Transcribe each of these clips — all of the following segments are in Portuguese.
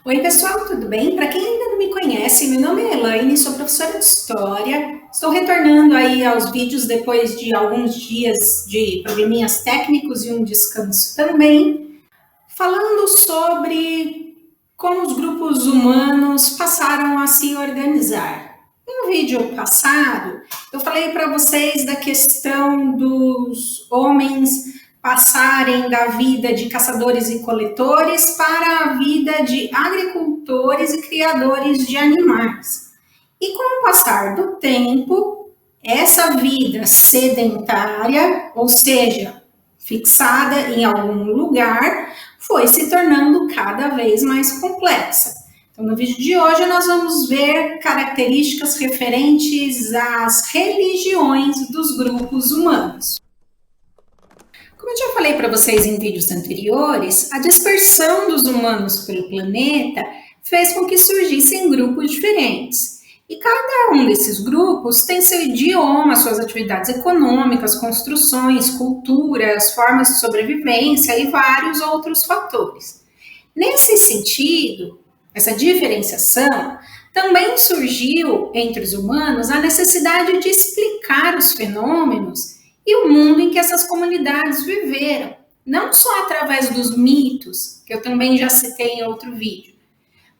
Oi, pessoal, tudo bem? Para quem ainda não me conhece, meu nome é Elaine, sou professora de História. Estou retornando aí aos vídeos depois de alguns dias de probleminhas técnicos e um descanso também, falando sobre como os grupos humanos passaram a se organizar. No vídeo passado, eu falei para vocês da questão dos homens passarem da vida de caçadores e coletores para a vida de agricultores e criadores de animais. E com o passar do tempo, essa vida sedentária, ou seja, fixada em algum lugar, foi se tornando cada vez mais complexa. Então, no vídeo de hoje, nós vamos ver características referentes às religiões dos grupos humanos. Como eu já falei para vocês em vídeos anteriores, a dispersão dos humanos pelo planeta fez com que surgissem grupos diferentes. E cada um desses grupos tem seu idioma, suas atividades econômicas, construções, culturas, formas de sobrevivência e vários outros fatores. Nesse sentido, essa diferenciação também surgiu entre os humanos a necessidade de explicar os fenômenos e o mundo em que essas comunidades viveram, não só através dos mitos, que eu também já citei em outro vídeo,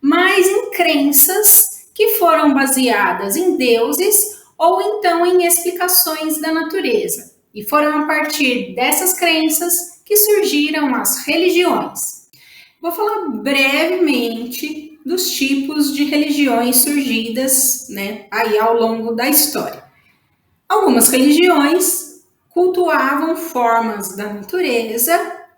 mas em crenças que foram baseadas em deuses ou então em explicações da natureza. E foram a partir dessas crenças que surgiram as religiões. Vou falar brevemente dos tipos de religiões surgidas, aí ao longo da história. Algumas religiões cultuavam formas da natureza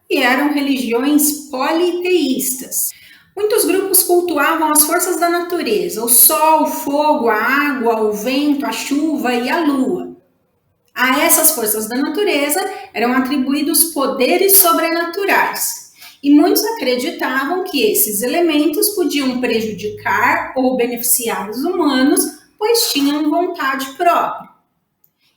e eram religiões politeístas. Muitos grupos cultuavam as forças da natureza, o sol, o fogo, a água, o vento, a chuva e a lua. A essas forças da natureza eram atribuídos poderes sobrenaturais. E muitos acreditavam que esses elementos podiam prejudicar ou beneficiar os humanos, pois tinham vontade própria.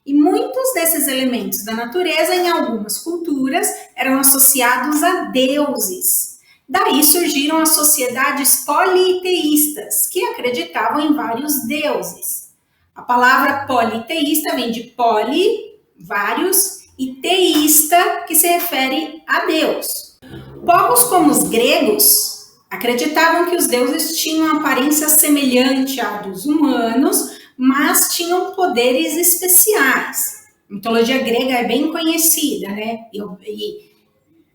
E muitos desses elementos da natureza, em algumas culturas, eram associados a deuses. Daí surgiram as sociedades politeístas, que acreditavam em vários deuses. A palavra politeísta vem de poli, vários, e teísta, que se refere a Deus. Povos como os gregos acreditavam que os deuses tinham aparência semelhante à dos humanos, mas tinham poderes especiais. A mitologia grega é bem conhecida, E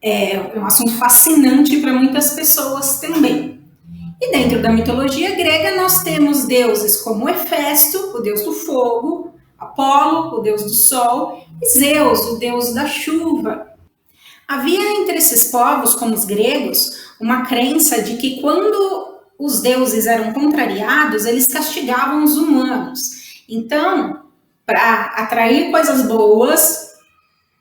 é um assunto fascinante para muitas pessoas também. E dentro da mitologia grega nós temos deuses como Hefesto, o deus do fogo, Apolo, o deus do sol, e Zeus, o deus da chuva. Havia entre esses povos, como os gregos, uma crença de que quando os deuses eram contrariados, eles castigavam os humanos. Então, para atrair coisas boas,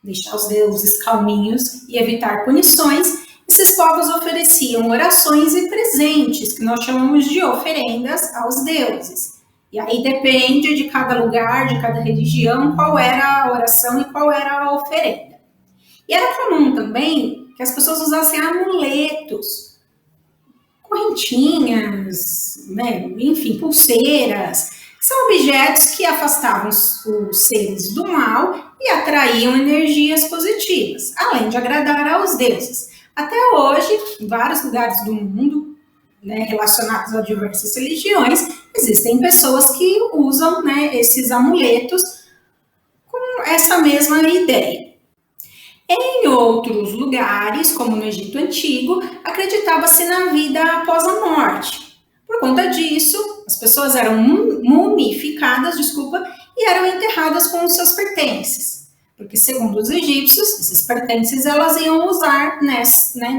deixar os deuses calminhos e evitar punições, esses povos ofereciam orações e presentes, que nós chamamos de oferendas aos deuses. E aí depende de cada lugar, de cada religião, qual era a oração e qual era a oferenda. E era comum também que as pessoas usassem amuletos, correntinhas, enfim, pulseiras, que são objetos que afastavam os seres do mal e atraíam energias positivas, além de agradar aos deuses. Até hoje, em vários lugares do mundo, relacionados a diversas religiões, existem pessoas que usam esses amuletos com essa mesma ideia. Em outros lugares, como no Egito Antigo, acreditava-se na vida após a morte. Por conta disso, as pessoas eram mumificadas, e eram enterradas com os seus pertences. Porque, segundo os egípcios, esses pertences elas iam usar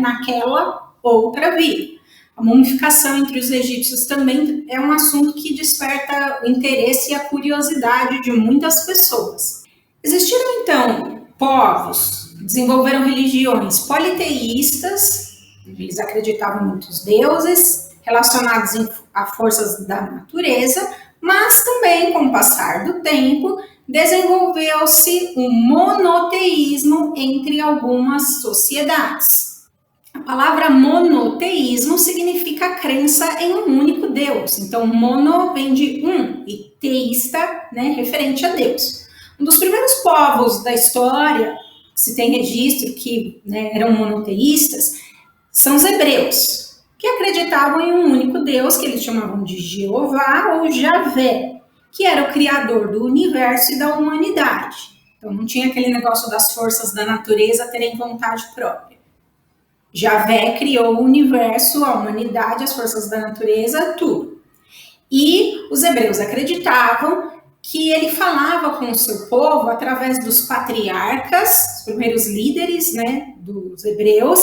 naquela outra vida. A mumificação entre os egípcios também é um assunto que desperta o interesse e a curiosidade de muitas pessoas. Existiram, então, povos que desenvolveram religiões politeístas, eles acreditavam em muitos deuses, relacionados a forças da natureza, mas também, com o passar do tempo, desenvolveu-se um monoteísmo entre algumas sociedades. A palavra monoteísmo significa significa a crença em um único Deus. Então, mono vem de um e teísta, né, referente a Deus. Um dos primeiros povos da história, se tem registro que, né, eram monoteístas, são os hebreus, que acreditavam em um único Deus, que eles chamavam de Jeová ou Javé, que era o criador do universo e da humanidade. Então não tinha aquele negócio das forças da natureza terem vontade própria. Javé criou o universo, a humanidade, as forças da natureza, tudo. E os hebreus acreditavam que ele falava com o seu povo através dos patriarcas, os primeiros líderes, né, dos hebreus,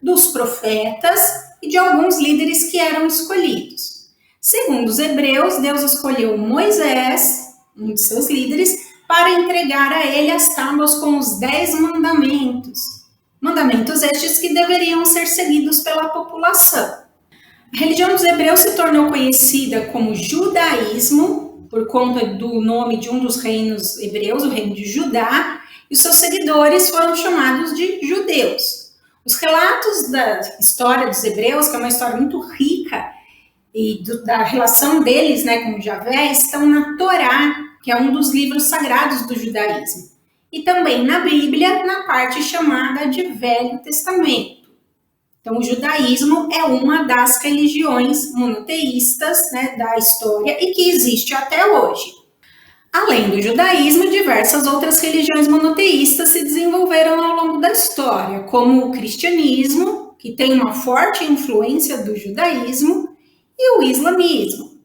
dos profetas e de alguns líderes que eram escolhidos. Segundo os hebreus, Deus escolheu Moisés, um de seus líderes, para entregar a ele as tábuas com os 10 mandamentos. Mandamentos estes que deveriam ser seguidos pela população. A religião dos hebreus se tornou conhecida como judaísmo, por conta do nome de um dos reinos hebreus, o reino de Judá, e os seus seguidores foram chamados de judeus. Os relatos da história dos hebreus, que é uma história muito rica, e da relação deles, né, com Javé, estão na Torá, que é um dos livros sagrados do judaísmo. E também na Bíblia, na parte chamada de Velho Testamento. Então, o judaísmo é uma das religiões monoteístas, né, da história e que existe até hoje. Além do judaísmo, diversas outras religiões monoteístas se desenvolveram ao longo da história, como o cristianismo, que tem uma forte influência do judaísmo, e o islamismo,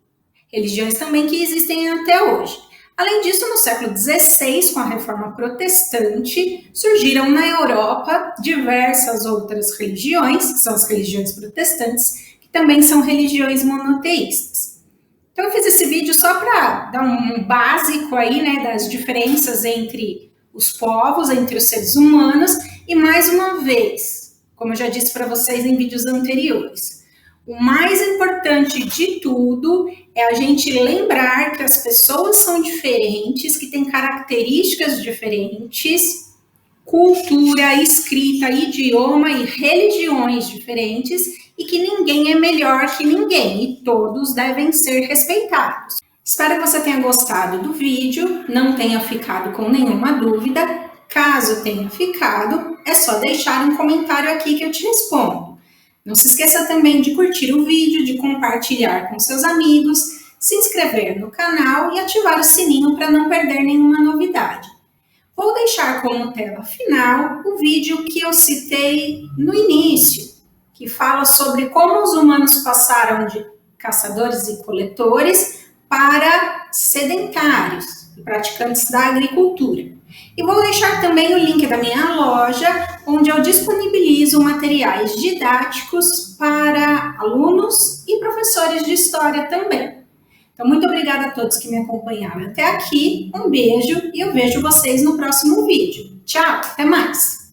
religiões também que existem até hoje. Além disso, no século XVI, com a Reforma Protestante, surgiram na Europa diversas outras religiões, que são as religiões protestantes, que também são religiões monoteístas. Então eu fiz esse vídeo só para dar um básico aí, né, das diferenças entre os povos, entre os seres humanos, e mais uma vez, como eu já disse para vocês em vídeos anteriores, o mais importante de tudo é a gente lembrar que as pessoas são diferentes, que têm características diferentes, cultura, escrita, idioma e religiões diferentes, e que ninguém é melhor que ninguém e todos devem ser respeitados. Espero que você tenha gostado do vídeo, não tenha ficado com nenhuma dúvida. Caso tenha ficado, é só deixar um comentário aqui que eu te respondo. Não se esqueça também de curtir o vídeo, de compartilhar com seus amigos, se inscrever no canal e ativar o sininho para não perder nenhuma novidade. Vou deixar como tela final o vídeo que eu citei no início, que fala sobre como os humanos passaram de caçadores e coletores para sedentários e praticantes da agricultura. E vou deixar também o link da minha loja, onde eu disponibilizo materiais didáticos para alunos e professores de história também. Então, muito obrigada a todos que me acompanharam até aqui. Um beijo e eu vejo vocês no próximo vídeo. Tchau, até mais!